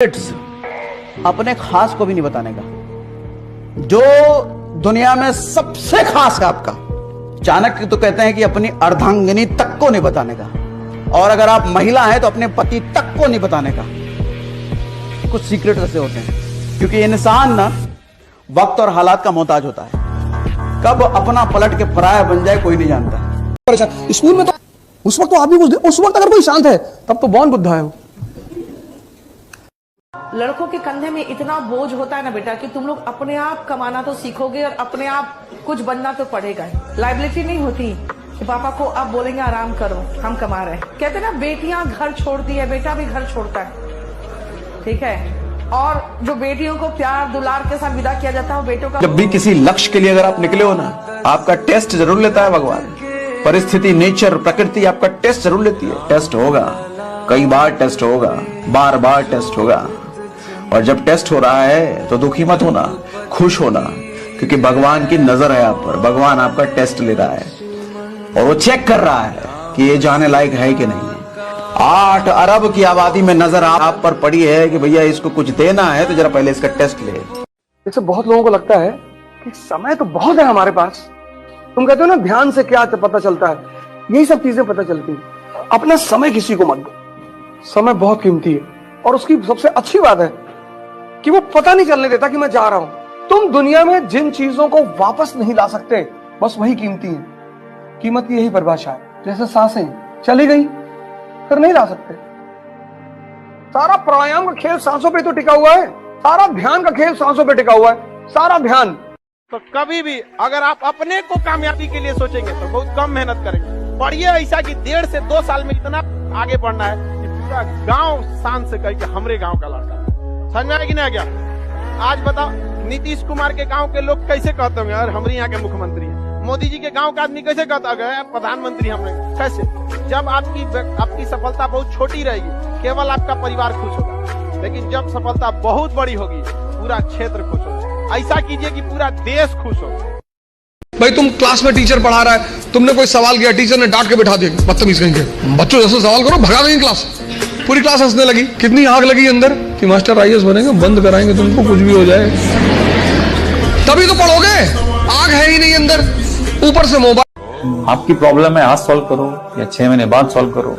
अपने खास को भी नहीं बताने का। जो दुनिया में सबसे खास है आपका, चाणक्य तो कहते हैं कि अपनी अर्धांगिनी तक को नहीं बताने का, और अगर आप महिला हैं तो अपने पति तक को नहीं बताने का। कुछ सीक्रेट ऐसे होते हैं, क्योंकि इंसान ना वक्त और हालात का मोहताज होता है। कब अपना पलट के पराया बन जाए कोई नहीं जानता। स्कूल में तो उस वक्त तो आप भी उस वक्त अगर कोई शांत है तब तो बौन बुद्धा है वो। लड़कों के कंधे में इतना बोझ होता है ना बेटा कि तुम लोग अपने आप कमाना तो सीखोगे और अपने आप कुछ बनना तो पड़ेगा। लाइबिलिटी नहीं होती कि पापा को आप बोलेंगे आराम करो हम कमा रहे हैं। कहते ना बेटियां घर छोड़ती है, बेटा भी घर छोड़ता है, ठीक है। और जो बेटियों को प्यार दुलार के साथ विदा किया जाता है वो बेटों का। जब भी किसी लक्ष्य के लिए अगर आप निकले हो ना, आपका टेस्ट जरूर लेता है भगवान। परिस्थिति, नेचर, प्रकृति आपका टेस्ट जरूर लेती है। टेस्ट होगा, कई बार टेस्ट होगा, बार बार टेस्ट होगा। और जब टेस्ट हो रहा है तो दुखी मत होना, खुश होना, क्योंकि भगवान की नजर है आप पर। भगवान आपका टेस्ट ले रहा है और वो चेक कर रहा है कि ये जाने लायक है कि नहीं। 8 अरब की आबादी में नजर आप पर पड़ी है कि भैया इसको कुछ देना है तो जरा पहले इसका टेस्ट ले। जैसे बहुत लोगों को लगता है कि समय तो बहुत है हमारे पास। तुम कहते हो ना ध्यान से क्या पता चलता है, यही सब चीजें पता चलती हैं। अपना समय किसी को मत दो। समय बहुत कीमती है और उसकी सबसे अच्छी बात है कि वो पता नहीं चलने देता कि मैं जा रहा हूं। तुम दुनिया में जिन चीजों को वापस नहीं ला सकते बस वही कीमती है। कीमत की यही परिभाषा है। जैसे सांसें चली गई फिर नहीं ला सकते। सारा प्राणायाम का खेल सांसों पे तो टिका हुआ है, सारा ध्यान का खेल सांसों पे टिका हुआ है, सारा ध्यान। तो कभी भी अगर आप अपने को कामयाबी के लिए सोचेंगे तो बहुत कम मेहनत करेंगे। पढ़िए ऐसा कि 1.5 से 2 साल में इतना आगे बढ़ना है कि पूरा गांव शान से कहे कि हमरे गांव का लड़का। समझ में आया कि नहीं आ गया? आज बताओ नीतीश कुमार के गांव के लोग कैसे कहते होंगे यार हमारे यहाँ के मुख्यमंत्री है। मोदी जी के गांव का आदमी कैसे कहता है प्रधानमंत्री हमने। कैसे? जब आपकी सफलता बहुत छोटी रहेगी केवल आपका परिवार खुश होगा, लेकिन जब सफलता बहुत बड़ी होगी पूरा क्षेत्र खुश होगा। ऐसा कीजिए कि पूरा देश खुश हो। भाई तुम क्लास में टीचर पढ़ा रहा है, तुमने कोई सवाल किया, टीचर ने डांट के बिठा दिया, बदतमीज कहेंगे। बच्चों जैसे सवाल करो, भगा देंगे क्लास। पूरी क्लास हंसने लगी। कितनी आग लगी अंदर कि मास्टर आईएएस बनेंगे, बंद कराएंगे तुमको, कुछ भी हो जाए। तभी तो पढ़ोगे, आग है ही नहीं अंदर, ऊपर से मोबाइल। आपकी प्रॉब्लम है आज सॉल्व करो या 6 महीने बाद सॉल्व करो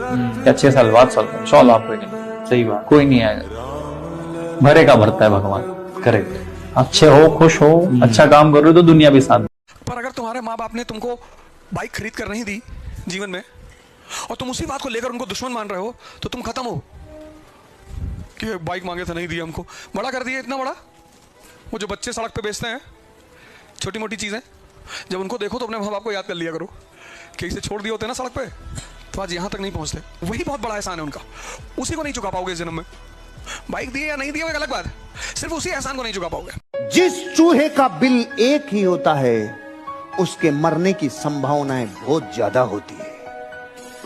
या 6 साल बाद सॉल्व करो, सॉल्व आप नहीं। सही बात, कोई नहीं आएगा, भरे का भरता है भगवान। करेक्ट, अच्छे हो, खुश हो, अच्छा काम करो तो दुनिया भी साथ। पर अगर तुम्हारे माँ बाप ने तुमको बाइक खरीद कर नहीं दी जीवन में और तुम उसी बात को लेकर उनको दुश्मन मान रहे हो तो तुम खत्म हो। कि बाइक मांगे थे नहीं दिया हमको, बड़ा कर दिया इतना बड़ा। वो जो बच्चे सड़क पे बेचते हैं छोटी मोटी चीजें, जब उनको देखो तो अपने माँ बाप को याद कर लिया करो कि इसे छोड़ दिए होते ना सड़क पे तो आज यहां तक नहीं पहुंचते। वही बहुत बड़ा एहसान है उनका, उसी को नहीं चुका पाओगे इस जन्म में। बाइक दिए या नहीं दिए वो एक अलग बात है, सिर्फ उसी एहसान को नहीं चुका पाओगे। जिस चूहे का बिल एक ही होता है उसके मरने की संभावनाएं बहुत ज्यादा होती है।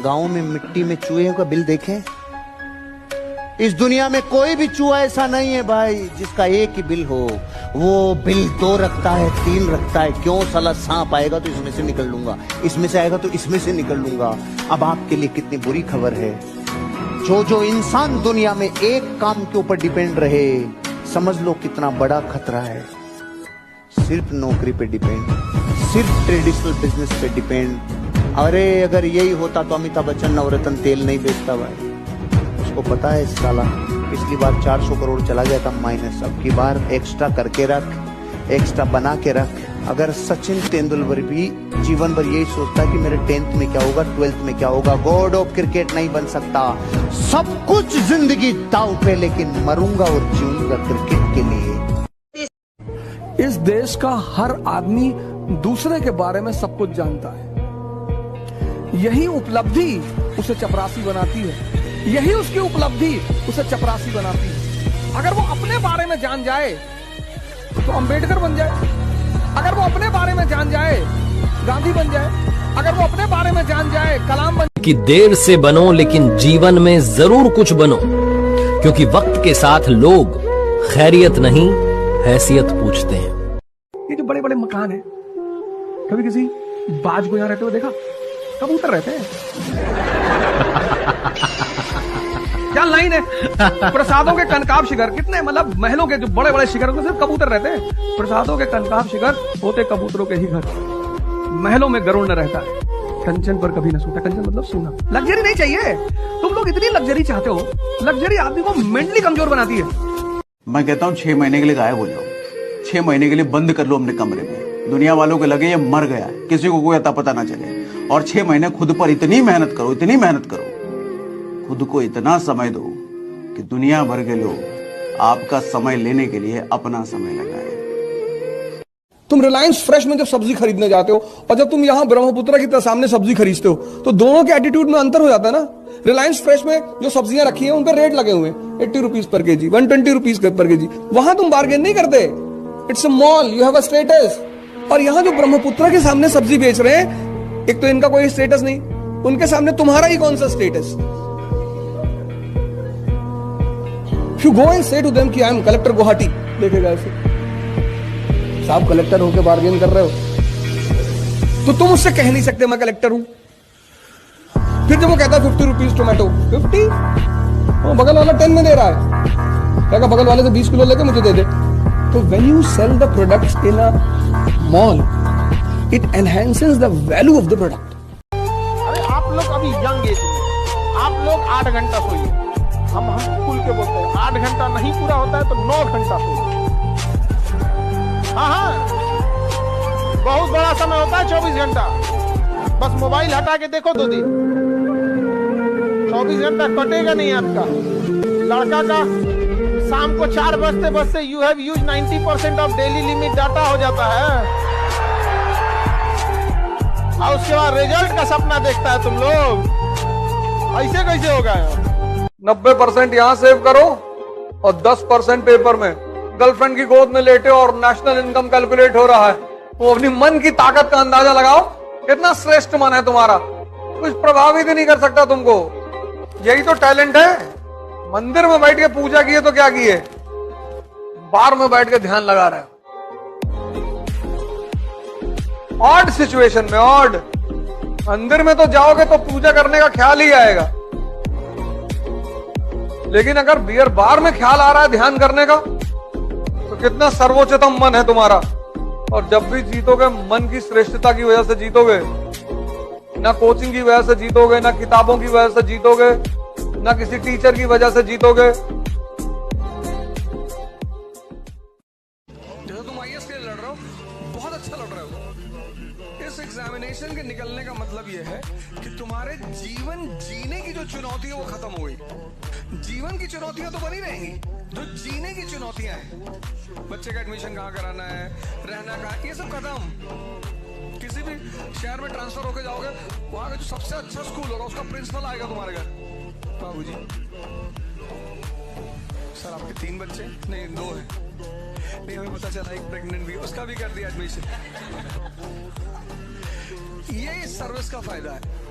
गांव में मिट्टी में चूहे का बिल देखें, इस दुनिया में कोई भी चूहा ऐसा नहीं है भाई जिसका एक ही बिल हो। वो बिल 2 रखता है, 3 रखता है। क्यों? साला सांप आएगा तो इसमें से निकल लूंगा, इसमें से आएगा तो इसमें से निकल लूंगा। अब आपके लिए कितनी बुरी खबर है, जो इंसान दुनिया में एक काम के ऊपर डिपेंड रहे, समझ लो कितना बड़ा खतरा है। सिर्फ नौकरी पे डिपेंड, सिर्फ ट्रेडिशनल बिजनेस पे डिपेंड। अरे अगर यही होता तो अमिताभ बच्चन नवरत्न तेल नहीं बेचता भाई। उसको पता है साला पिछली बार 400 करोड़ चला गया था माइनस, अब की बार एक्स्ट्रा करके रख, एक्स्ट्रा बना के रख। अगर सचिन तेंदुलकर भी जीवन भर यही सोचता कि मेरे 10th में क्या होगा, 12th में क्या होगा, गॉड ऑफ क्रिकेट नहीं बन सकता। सब कुछ जिंदगी दांव पे, लेकिन मरूंगा और जीऊंगा क्रिकेट के लिए। इस देश का हर आदमी दूसरे के बारे में सब कुछ जानता है। यही उपलब्धि उसे चपरासी बनाती है, यही उसकी उपलब्धि उसे चपरासी बनाती है। अगर वो अपने बारे में जान जाए तो अंबेडकर बन जाए, अगर वो अपने बारे में जान जाए गांधी बन जाए, अगर वो अपने बारे में जान जाए कलाम बन। कि देर से बनो लेकिन जीवन में जरूर कुछ बनो, क्योंकि वक्त के साथ लोग खैरियत नहीं हैसियत पूछते हैं। ये जो बड़े बड़े मकान है, कभी किसी बाज को यहां रहते हुए देखा? कबूतर रहते हैं। क्या लाइन है। प्रसादों के कनकाब शिखर, कितने मतलब महलों के जो बड़े बड़े शिखर में सिर्फ कबूतर रहते हैं। प्रसादों के कनकाब शिखर होते कबूतरों के ही घर, महलों में गरुड़ न रहता है, कंचन पर कभी न सोता। कंचन मतलब सोना। लग्जरी नहीं चाहिए, तुम लोग इतनी लग्जरी चाहते हो। लग्जरी आदमी को मेंटली कमजोर बनाती है। मैं कहता हूं 6 महीने के लिए गायब हो जाओ, 6 महीने के लिए बंद कर लो अपने कमरे में। दुनिया वालों को लगे ये मर गया, किसी को कोई अता पता ना चले। और 6 महीने खुद पर इतनी मेहनत करो, इतनी मेहनत करो, खुद को इतना समय दो कि दुनिया भर के लोग आपका समय लेने के लिए अपना समय लगाए। तुम रिलायंस फ्रेश में जब सब्जी खरीदने जाते हो और जब तुम यहाँ ब्रह्मपुत्र की सामने सब्जी खरीदते हो, तो दोनों के एटीट्यूड में अंतर हो जाता है ना। रिलायंस फ्रेश में जो सब्जियां रखी हैं उन पर रेट लगे हुए हैं, 80 rupees per KG, 120 rupees per KG. वहां तुम बार्गेन नहीं करते, it's a mall, you have a status. और यहाँ जो ब्रह्मपुत्र के सामने सब्जी बेच रहे हैं, एक तो इनका कोई स्टेटस नहीं, उनके सामने तुम्हारा ही कौन सा स्टेटस। यू गो एंड से टू देम कि आई एम कलेक्टर गुवाहाटी, देखेगा ऐसे, साहब कलेक्टर होके बार्गेन कर रहे हो, तो तुम उससे कह नहीं सकते मैं कलेक्टर हूं। फिर जब वो कहता है 50 रुपीज टोमेटो, 50, वो बगल वाला 10 में दे रहा है, क्या बगल वाले से 20 किलो लेके मुझे दे दे। तो when you sell the products in a mall, it enhances the value of the product. अरे आप लोग अभी यंग एज में, आप लोग 8 घंटा सोइए। हम खुल के बोलते हैं 8 घंटा नहीं पूरा होता है तो 9 घंटा सोइए। हाँ, बहुत बड़ा समय होता है 24 घंटा। बस मोबाइल हटा के देखो 2 दिन, 24 घंटा कटेगा नहीं आपका। लड़का का शाम को 4 बजते बजते you have use 90% of daily limit data हो जाता है, और उसके बाद रिजल्ट का सपना देखता है तुम लोग। ऐसे कैसे होगा यार। 90% यहां सेव करो और 10% पेपर में। गर्लफ्रेंड की गोद में लेटे और नेशनल इनकम कैलकुलेट हो रहा है, वो अपनी मन की ताकत का अंदाजा लगाओ, कितना श्रेष्ठ मन है तुम्हारा, कुछ प्रभावित ही नहीं कर सकता तुमको। यही तो टैलेंट है। मंदिर में बैठ के पूजा किए तो क्या किए, बार में बैठ के ध्यान लगा रहे हो। ऑड सिचुएशन में, ऑड मंदिर में तो जाओगे तो पूजा करने का ख्याल ही आएगा, लेकिन अगर बियर बार में ख्याल आ रहा है ध्यान करने का, तो कितना सर्वोच्चतम मन है तुम्हारा। और जब भी जीतोगे मन की श्रेष्ठता की वजह से जीतोगे, ना कोचिंग की वजह से जीतोगे, ना किताबों की वजह से जीतोगे, ना किसी टीचर की वजह से जीतोगे। जैसे तुम आईएएस के लिए लड़ रहे हो, बहुत अच्छा लड़ रहे हो। इस एग्जामिनेशन के निकलने का मतलब यह है कि तुम्हारे जीवन जीने की जो चुनौती है वो खत्म हो गई। जीवन की चुनौतियां तो बनी रहेंगी, जो जीने की चुनौतियां हैं, बच्चे का एडमिशन कहाँ कराना है, रहना कहाँ, ये सब खत्म। किसी भी शहर में ट्रांसफर होके जाओगे, वहां का जो सबसे अच्छा स्कूल होगा उसका प्रिंसिपल आएगा तुम्हारे घर, बाबूजी सर आपके 3 बच्चे, नहीं 2 हैं, नहीं हमें पता चला एक प्रेग्नेंट भी, उसका भी कर दिया एडमिशन। ये इस सर्विस का फायदा है।